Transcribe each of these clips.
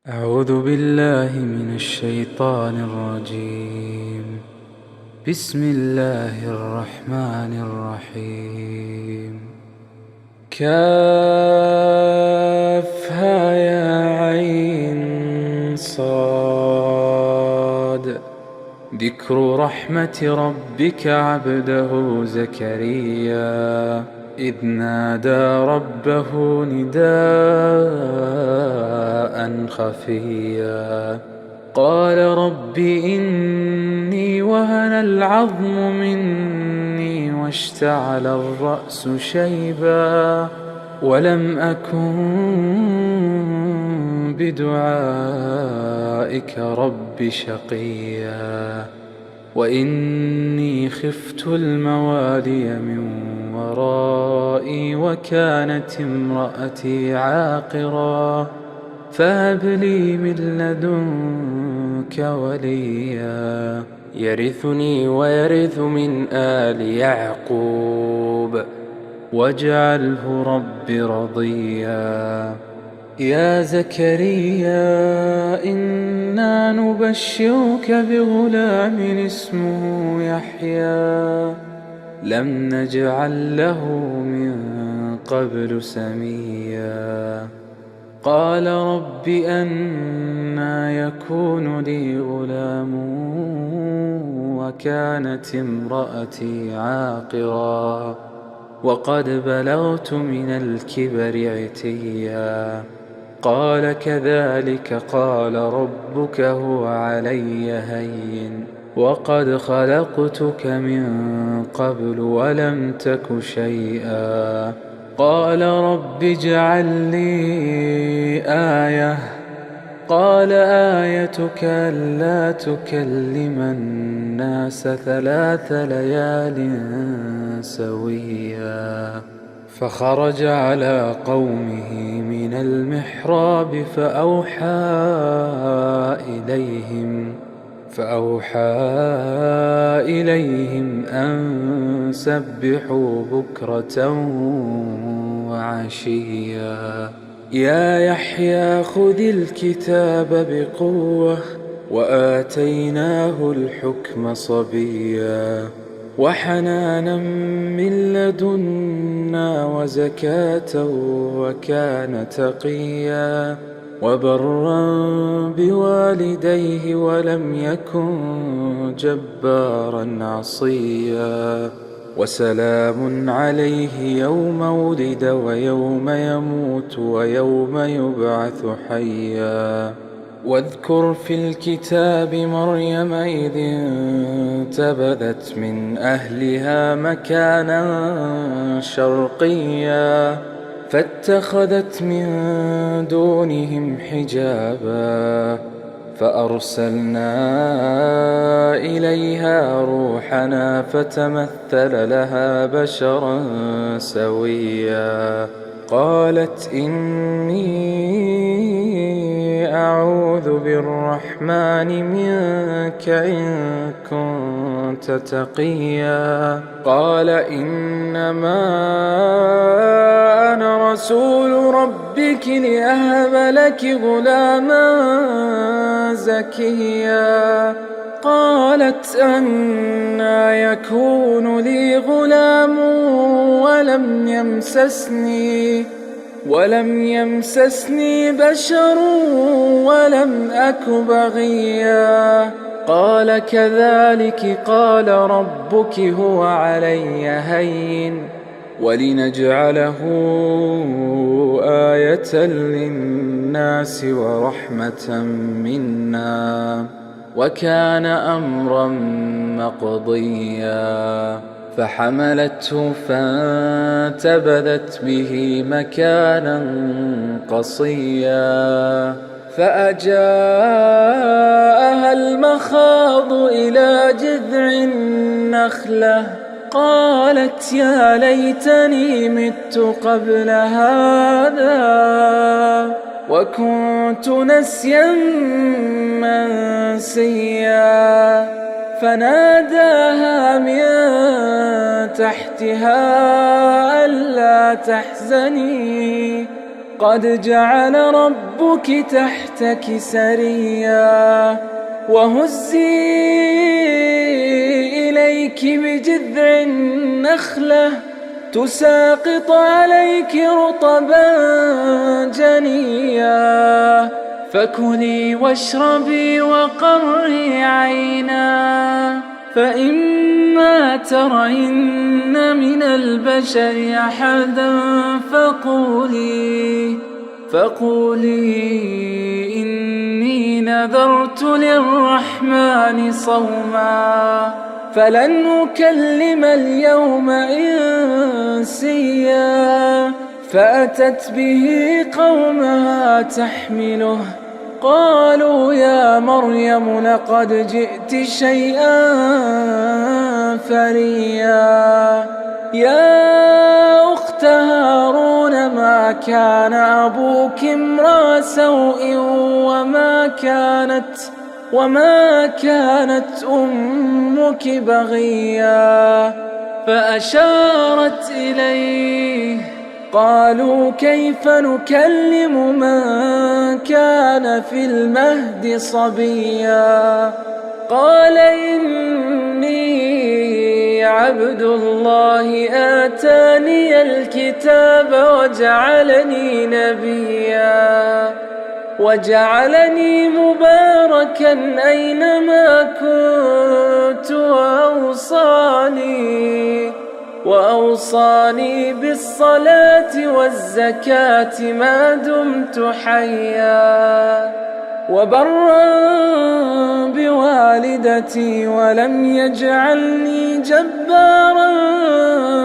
أعوذ بالله من الشيطان الرجيم. بسم الله الرحمن الرحيم. كافها يا عين صاد. ذكر رحمة ربك عبده زكريا إذ نادى ربه نداء خفيا قال رب إني وهن العظم مني واشتعل الرأس شيبا ولم أكن بدعائك رب شقيا وإني خفت الموالي من ورائي وكانت امرأتي عاقرا فهب لي من لدنك وليا يرثني ويرث من آل يعقوب واجعله رب رضيا. يا زكريا إنا نبشرك بغلام اسمه يحيى لم نجعل له من قبل سميا قال رب أنى يكون لي غلام وكانت امرأتي عاقرا وقد بلغت من الكبر عتيا قال كذلك قال ربك هو علي هين وقد خلقتك من قبل ولم تك شيئا قال رب اجعل لي آية قال آيتك ألا تكلم الناس 3 ليال سويا فخرج على قومه من المحراب فأوحى إليهم أن سبحوا بكرة وعشيا يا يحيى خذ الكتاب بقوة وآتيناه الحكم صبيا وحنانا من لدنا وزكاة وكان تقيا وبرا بوالديه ولم يكن جبارا عصيا وسلام عليه يوم ولد ويوم يموت ويوم يبعث حيا واذكر في الكتاب مريم إذ انتبذت من أهلها مكانا شرقيا فاتخذت من دونهم حجابا فأرسلنا إليها روحنا فتمثل لها بشرا سويا قالت إني أعوذ بالرحمن منك إن كنت تقيا قال إنما أنا رسول ربك لأهب لك غلاما زكيا قالت أنى يكون لي غلام ولم يمسسني بشر ولم أك بغيا قال كذلك قال ربك هو علي هين ولنجعله آية للناس ورحمة منا وكان أمرا مقضيا فحملته فانتبذت به مكانا قصيا فأجاءها المخاض إلى جذع النخلة قالت يا ليتني مت قبل هذا وكنت نسيا منسيا فناداها من تحتها ألا تحزني قد جعل ربك تحتك سريا وهزي إليك بجذع النخلة تساقط عليك رطبا جنيا فكلي واشربي وقري عينا فإما ترين من البشر أحدا فقولي إني نذرت للرحمن صوما فلن أكلم اليوم إنسيا فأتت به قومها تحمله قالوا يا مريم لقد جئت شيئا فريا يا أخت هارون ما كان أبوك امرأ سوء وما كانت أمك بغيا فأشارت إليه قالوا كيف نكلم من كان في المهد صبيا قال إني عبد الله آتاني الكتاب وجعلني نبيا وجعلني مباركا أينما كنت وأوصاني بالصلاة والزكاة ما دمت حيا وبرا بوالدتي ولم يجعلني جبارا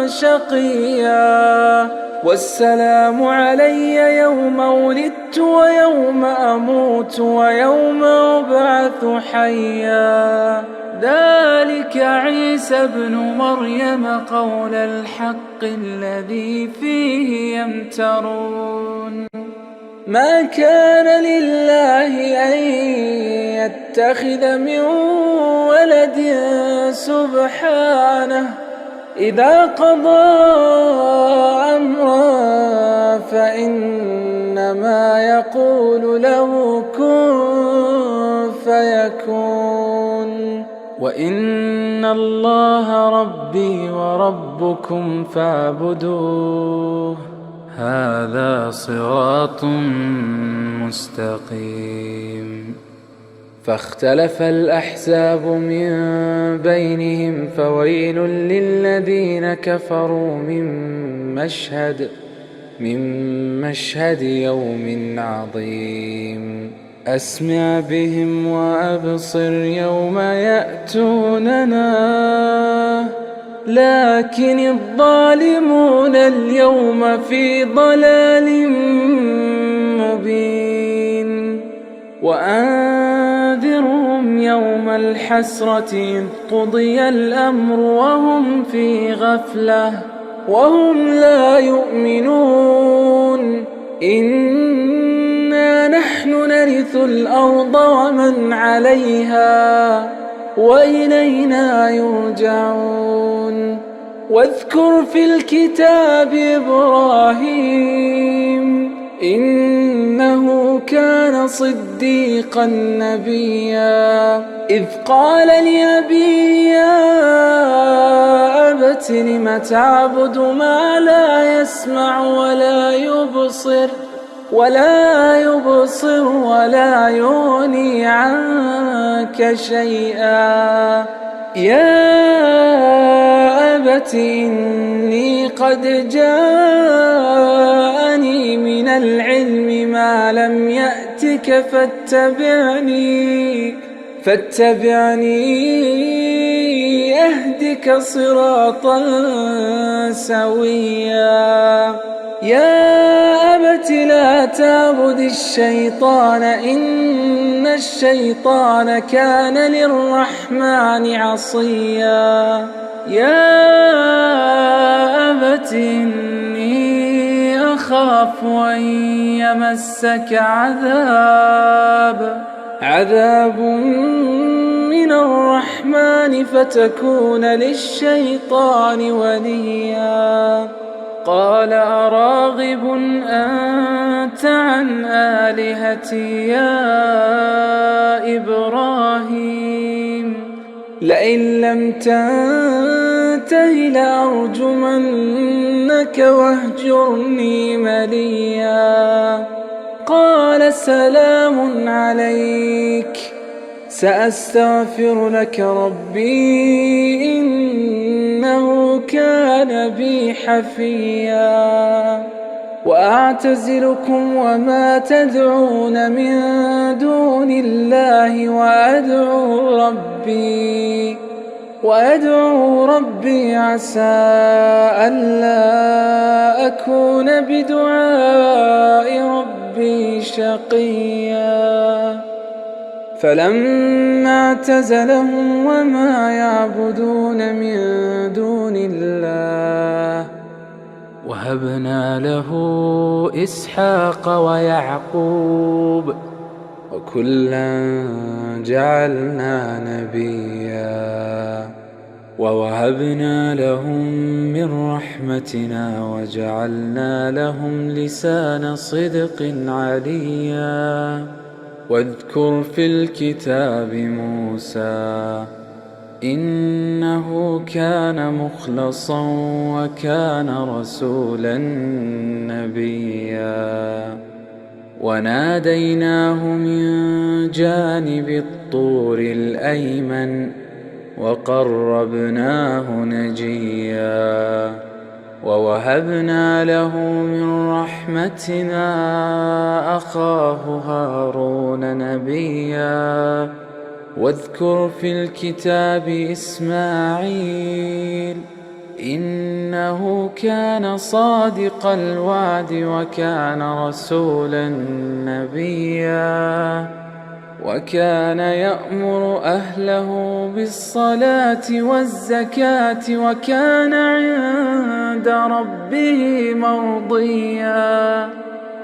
شقيا والسلام علي يوم ولدت ويوم أموت ويوم أبعث حيا ذلك عيسى ابن مريم قول الحق الذي فيه يمترون ما كان لله أن يتخذ من ولد سبحانه إذا قضى أمرا فإنما يقول له كن فيكون وإن الله ربي وربكم فاعبدوه هذا صراط مستقيم فاختلف الأحزاب من بينهم فويل للذين كفروا من مشهد يوم عظيم أسمع بهم وأبصر يوم يأتوننا لكن الظالمون اليوم في ضلال مبين وأنذرهم يوم الحسرة إذ قضي الأمر وهم في غفلة وهم لا يؤمنون إنا نحن نرث الأرض ومن عليها وإلينا يرجعون واذكر في الكتاب إبراهيم إنه كان صديقا نبيا إذ قال لأبيه يا أبت لم تعبد ما لا يسمع ولا يبصر ولا يغني عنك شيئا يا أبت إني قد جاءني من العلم ما لم يأتك فاتبعني أهدك صراطا سويا يا أبت لا تعبد الشيطان إن الشيطان كان للرحمن عصيا يا أبت إني أخاف أن يمسك عذاب من الرحمن فتكون للشيطان وليا قال أراغب أنت عن آلهتي يا إبراهيم لئن لم تنته لأرجمنك واهجرني مليا قال سلام عليك سأستغفر لك ربي إنه كان بي حفيا وأعتزلكم وما تدعون من دون الله وأدعو ربي عسى ألا أكون بدعاء ربي شقيا فلما اعتزلهم وما يعبدون من دون الله وهبنا له إسحاق ويعقوب وكلا جعلنا نبيا ووهبنا لهم من رحمتنا وجعلنا لهم لسان صدق عليا واذكر في الكتاب موسى إنه كان مخلصا وكان رسولا نبيا وناديناه من جانب الطور الأيمن وقربناه نجيا ووهبنا له من رحمتنا أخاه هارون نبيا واذكر في الكتاب إسماعيل إنه كان صادق الوعد وكان رسولا نبيا وكان يأمر أهله بالصلاة والزكاة وكان عند ربه مرضيا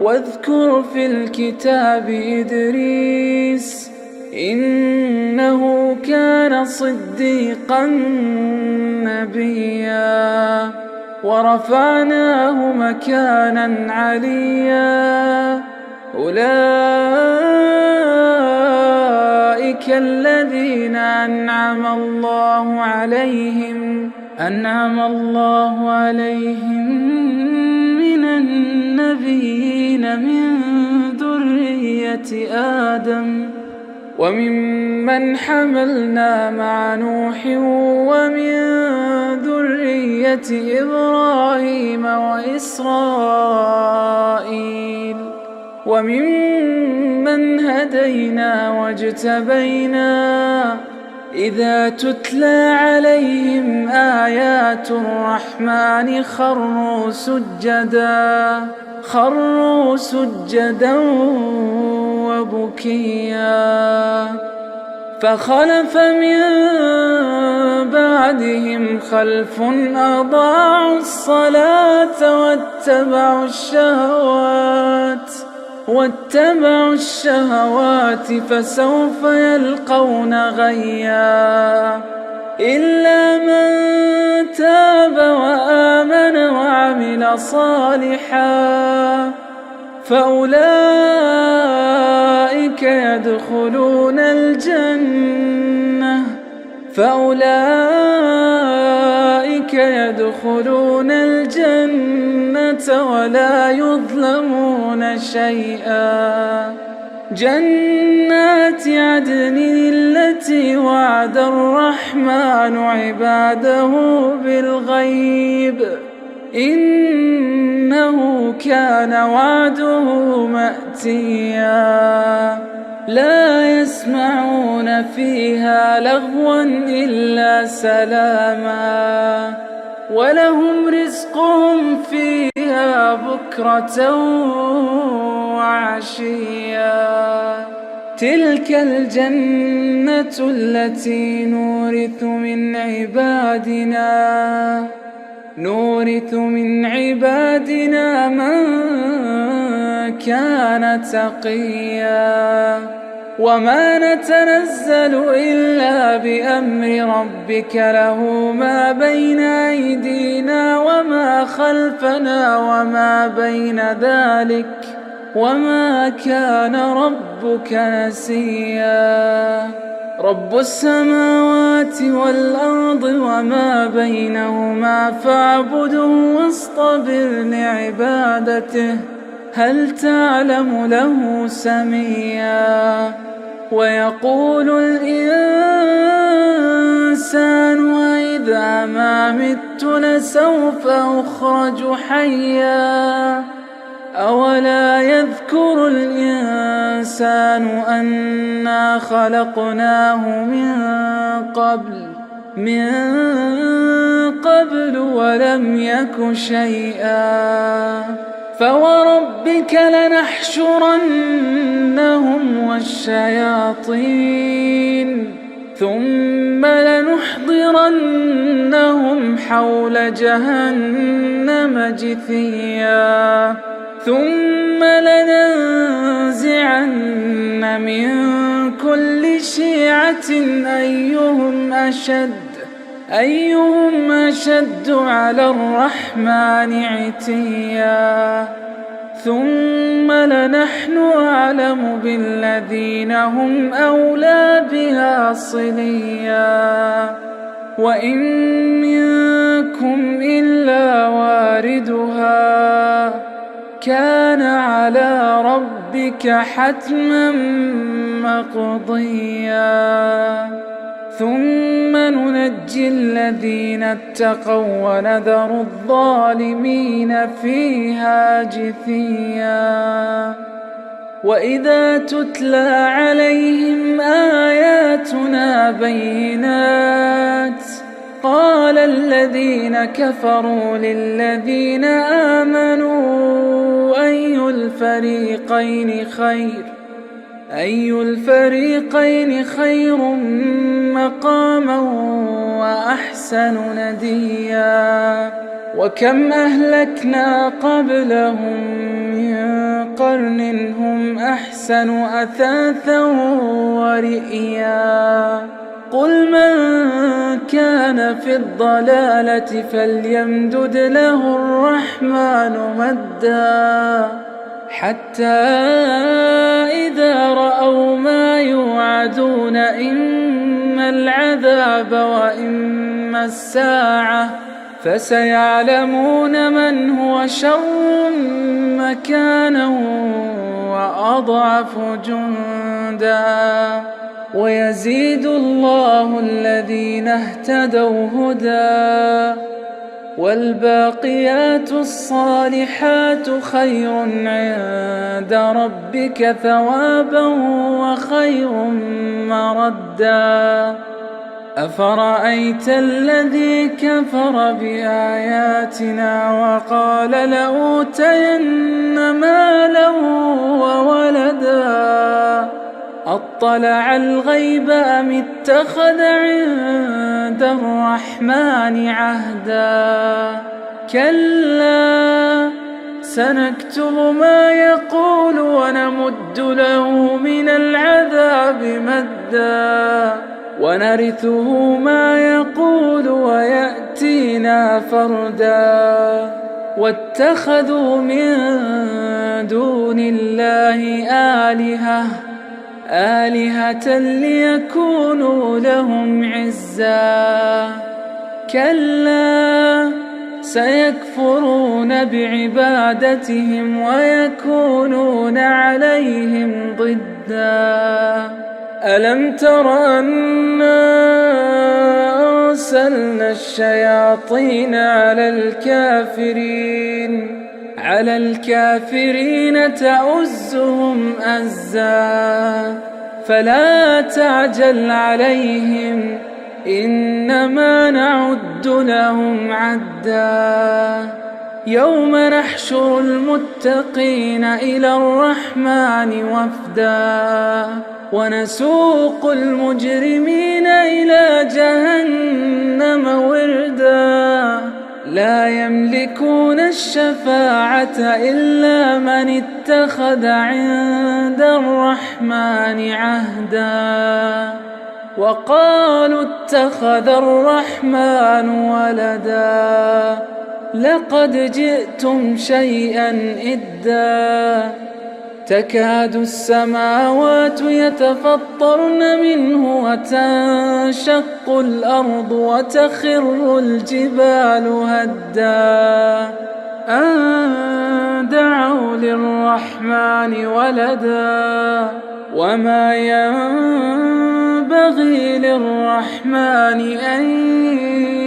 واذكر في الكتاب إدريس إنه كان صديقا نبيا ورفعناه مكانا عليا أولئك الذين أنعم الله عليهم من النبيين من ذرية آدم وممن حملنا مع نوح ومن ذرية إبراهيم وإسرائيل وممن هدينا واجتبينا إذا تتلى عليهم آيات الرحمن خروا سجدا وبكيا فخلف من بعدهم خلف أضاعوا الصلاة واتبعوا الشهوات فسوف يلقون غيا إلا من تاب وآمن وعمل صالحا فأولئك يدخلون الجنة ولا يظلمون شيئا جنات عدن التي وعد الرحمن عباده بالغيب إنه كان وعده مأتيا لا يسمعون فيها لغوا إلا سلاما ولهم رزقهم فيها بكرة وعشيا تلك الجنة التي نورث من عبادنا من كان تقيا وما نتنزل إلا بأمر ربك له ما بين أيدينا وما خلفنا وما بين ذلك وما كان ربك نسيا رب السماوات والأرض وما بينهما فاعبده واصطبر لعبادته هل تعلم له سميا ويقول الإنسان أإذا ما مت لسوف أخرج حيا أولا يذكر الإنسان أنا خلقناه من قبل ولم يك شيئا فوربك لنحشرنهم والشياطين ثم لنحضرنهم حول جهنم جثيا ثم لننزعن من كل شيعة أيهم أشد على الرحمن عتيا ثم لنحن أعلم بالذين هم أولى بها صليا وإن منكم إلا واردها كان على ربك حتما مقضيا ثم ننجي الذين اتقوا ونذر الظالمين فيها جثيا وإذا تتلى عليهم آياتنا بينات قال الذين كفروا للذين آمنوا أي الفريقين خير مقاما وأحسن نديا وكم أهلكنا قبلهم من قرن هم أحسن أثاثا ورئيا قل من كان في الضلالة فليمدد له الرحمن مدا حتى إذا رأوا ما يوعدون إما العذاب وإما الساعة فسيعلمون من هو شر مكانا وأضعف جندا ويزيد الله الذين اهتدوا هدى والباقيات الصالحات خير عند ربك ثوابا وخير مردا أفرأيت الذي كفر بآياتنا وقال لأوتين مالا وولدا أطلع الغيب أم اتخذ عند الرحمن عهدا كلا سنكتب ما يقول ونمد له من العذاب مدا ونرثه ما يقول ويأتينا فردا واتخذوا من دون الله آلهة ليكونوا لهم عزا كلا سيكفرون بعبادتهم ويكونون عليهم ضدا ألم تر أنا أرسلنا الشياطين على الكافرين تؤزهم أزا فلا تعجل عليهم إنما نعد لهم عدا يوم نحشر المتقين إلى الرحمن وفدا ونسوق المجرمين إلى جهنم وردا لا يملكون الشفاعة إلا من اتخذ عند الرحمن عهدا وقالوا اتخذ الرحمن ولدا لقد جئتم شيئا إدا تكاد السماوات يتفطرن منه وتنشق الأرض وتخر الجبال هدا أن دعوا للرحمن ولدا وما ينبغي للرحمن أن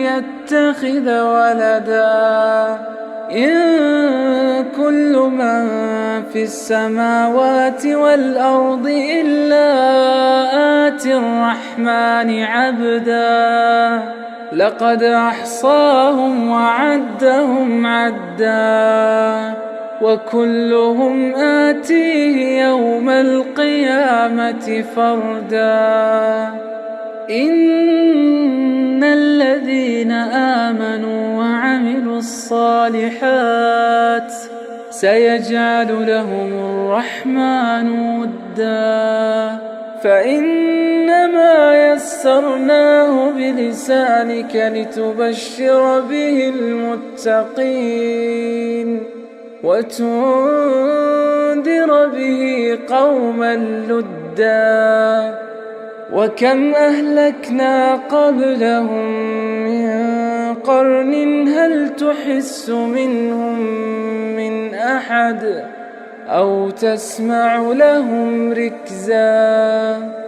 يتخذ ولدا إن كل من في السماوات والأرض إلا آتي الرحمن عبدا لقد أحصاهم وعدهم عدا وكلهم آتيه يوم القيامة فردا إن الذين آمنوا وعملوا الصالحات سيجعل لهم الرحمن ودا فإنما يسرناه بلسانك لتبشر به المتقين وتنذر به قوما لدا وكم أهلكنا قبلهم من قرن هل تحس منهم من أحد أو تسمع لهم ركزا